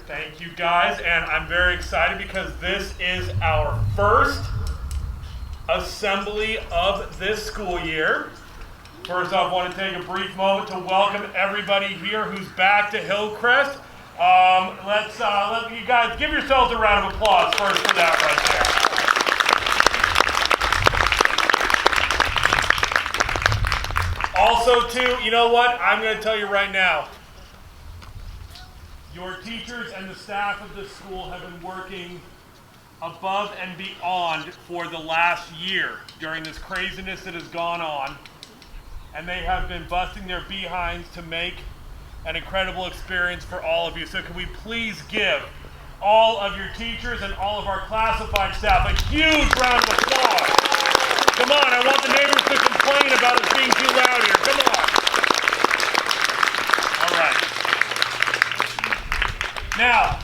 Thank you guys, and I'm very excited because this is our first assembly of this school year. First off, I want to take a brief moment to welcome everybody here who's back to Hillcrest. Let you guys give yourselves a round of applause first for that right there. Also, too, you know what? I'm going to tell you right now. Your teachers and the staff of this school have been working above and beyond for the last year during this craziness that has gone on. And they have been busting their behinds to make an incredible experience for all of you. So can we please give all of your teachers and all of our classified staff a huge round of applause. Come on, I want the neighbors to complain about us being too loud here. Come on. All right. Now,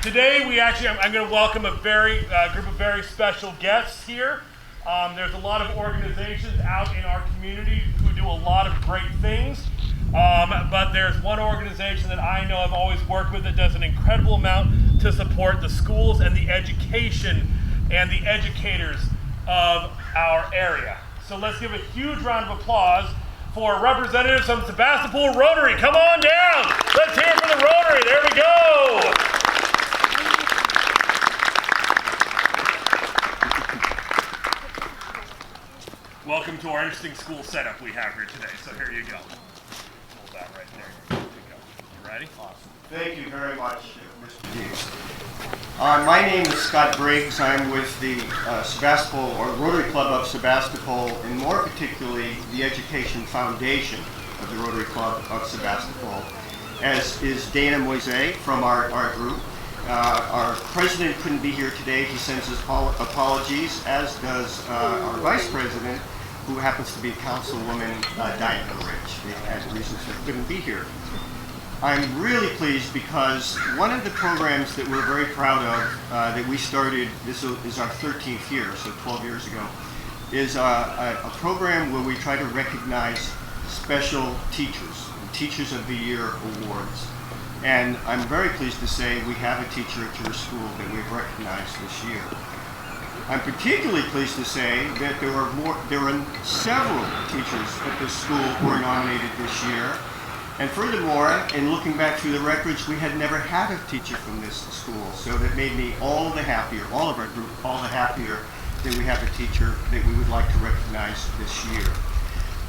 today I'm going to welcome a group of very special guests here. There's a lot of organizations out in our community who do a lot of great things, but there's one organization that I know I've always worked with that does an incredible amount to support the schools and the education and the educators of our area. So let's give a huge round of applause for representatives from Sebastopol Rotary. Come on down. Let's hear it for the Rotary. There we go. Welcome to our interesting school setup we have here today. So here you go. Hold that right there. Here you go. You ready? Awesome. Thank you very much, Mr. Dees. My name is Scott Briggs. I'm with the Sebastopol, or Rotary Club of Sebastopol, and more particularly the Education Foundation of the Rotary Club of Sebastopol, as is Dana Moise from our group. Our president couldn't be here today. He sends his apologies, as does our vice president, who happens to be Councilwoman Diana Rich. They had reasons they couldn't be here. I'm really pleased because one of the programs that we're very proud of that we started, this is our 13th year, so 12 years ago, is a program where we try to recognize special teachers, Teachers of the Year awards. And I'm very pleased to say we have a teacher at your school that we've recognized this year. I'm particularly pleased to say that there are several teachers at this school who are nominated this year. And furthermore, in looking back through the records, we had never had a teacher from this school. So that made me all the happier, all of our group, all the happier that we have a teacher that we would like to recognize this year.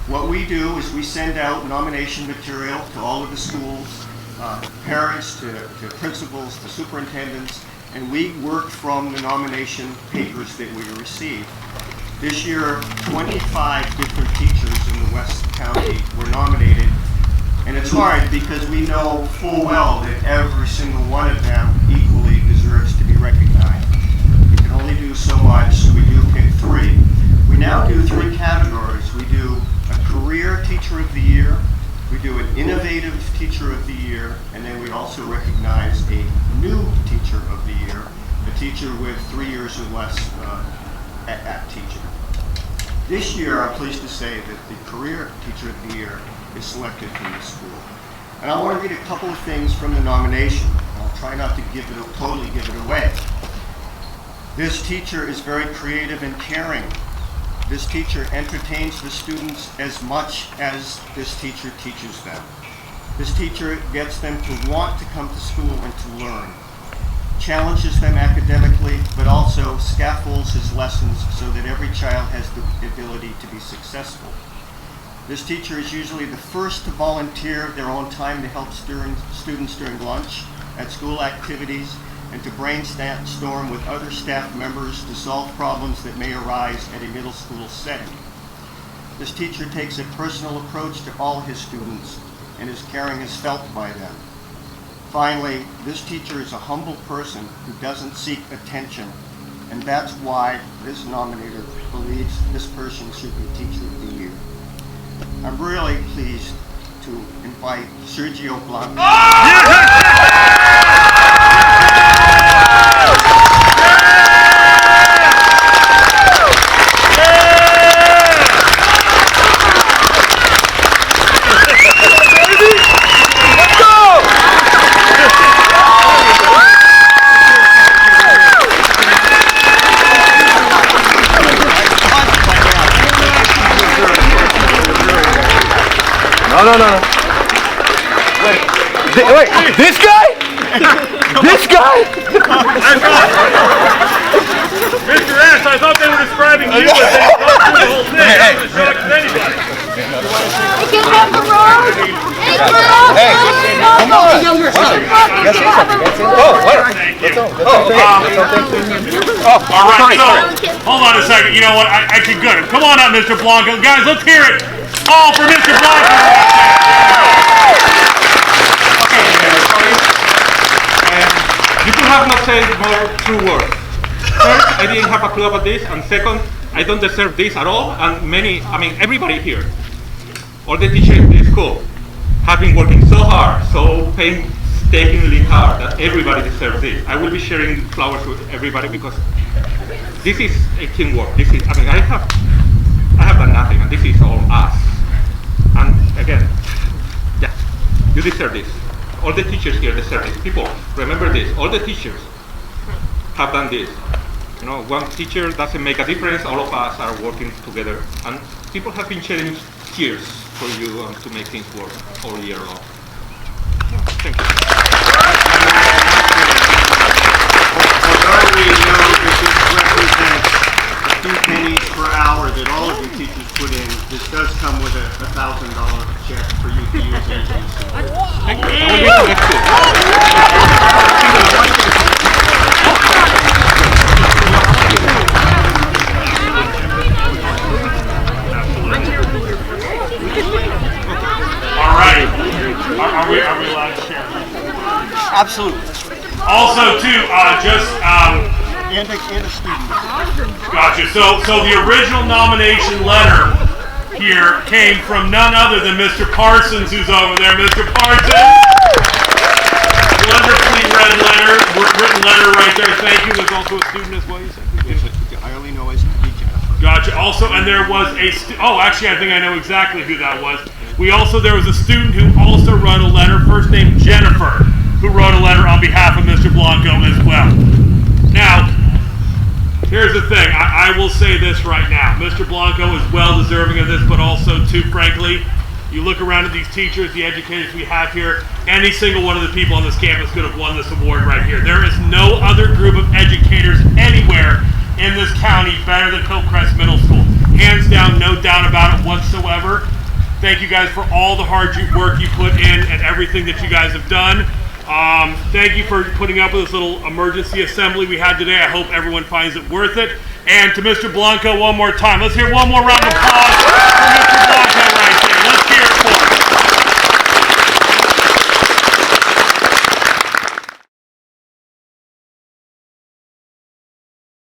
What we do is we send out nomination material to all of the schools, parents, to principals, to superintendents, and we work from the nomination papers that we receive. This year, 25 different teachers in the West County were nominated. And it's hard because we know full well that every single one of them equally deserves to be recognized. We can only do so much, so we do pick three. We now do three categories. We do a career teacher of the year, we do an innovative teacher of the year, and then we also recognize a new teacher of the year, a teacher with 3 years or less at teaching. This year, I'm pleased to say that the career teacher of the year is selected from the school. And I want to read a couple of things from the nomination. I'll try not to totally give it away. This teacher is very creative and caring. This teacher entertains the students as much as this teacher teaches them. This teacher gets them to want to come to school and to learn. Challenges them academically, but also scaffolds his lessons so that every child has the ability to be successful. This teacher is usually the first to volunteer their own time to help students during lunch, at school activities, and to brainstorm with other staff members to solve problems that may arise at a middle school setting. This teacher takes a personal approach to all his students, and his caring is felt by them. Finally, this teacher is a humble person who doesn't seek attention, and that's why this nominator believes this person should be Teacher of the Year. I'm really pleased to invite Sergio Blanco. No. Wait, this guy? This guy? Mr. S, I thought they were describing you as they thought through the whole thing. That was a shock to anybody. Get off the road! Hey, come on! Thank you. All right, so, hold on a second. You know what? I could good. Come on up, Mr. Blanco. Guys, let's hear it all for Mr. Blanco. You could have not said more true words. First, I didn't have a clue about this, and second, I don't deserve this at all, and everybody here, all the teachers in this school, have been working so hard, so painstakingly hard, that everybody deserves this. I will be sharing flowers with everybody because this is a teamwork. I have done nothing, and this is all us. And again, yeah, you deserve this. All the teachers here deserve this. People, remember this. All the teachers have done this. You know, one teacher doesn't make a difference. All of us are working together. And people have been shedding tears for you to make things work all year long. Thank you. Although we know that this represents a few pennies per hour that all of you teachers put in, this does come with a $1,000 check for you to use as you see. Thank you. I will be next to All right. Are we allowed to share? Absolutely. Also, too, And a student. Gotcha. So the original nomination letter here came from none other than Mr. Parsons, who's over there. Mr. Parsons! Wonderfully written letter right there. Thank you. There's also a student as well, you said? I only know as a teacher. Gotcha. Also, and there was actually, I think I know exactly who that was. There was a student who also wrote a letter, first name Jennifer, who wrote a letter on behalf of Mr. Blanco as well. Now, here's the thing. I will say this right now. Mr. Blanco is well deserving of this, but also, too, frankly, you look around at these teachers, the educators we have here, any single one of the people on this campus could have won this award right here. There is no other group of educators anywhere in this county better than Hillcrest Middle School. Hands down, no doubt about it whatsoever. Thank you guys for all the hard work you put in and everything that you guys have done. Thank you for putting up with this little emergency assembly we had today. I hope everyone finds it worth it. And to Mr. Blanco one more time. Let's hear one more round of applause for Mr. Blanco right there. Let's hear it for him.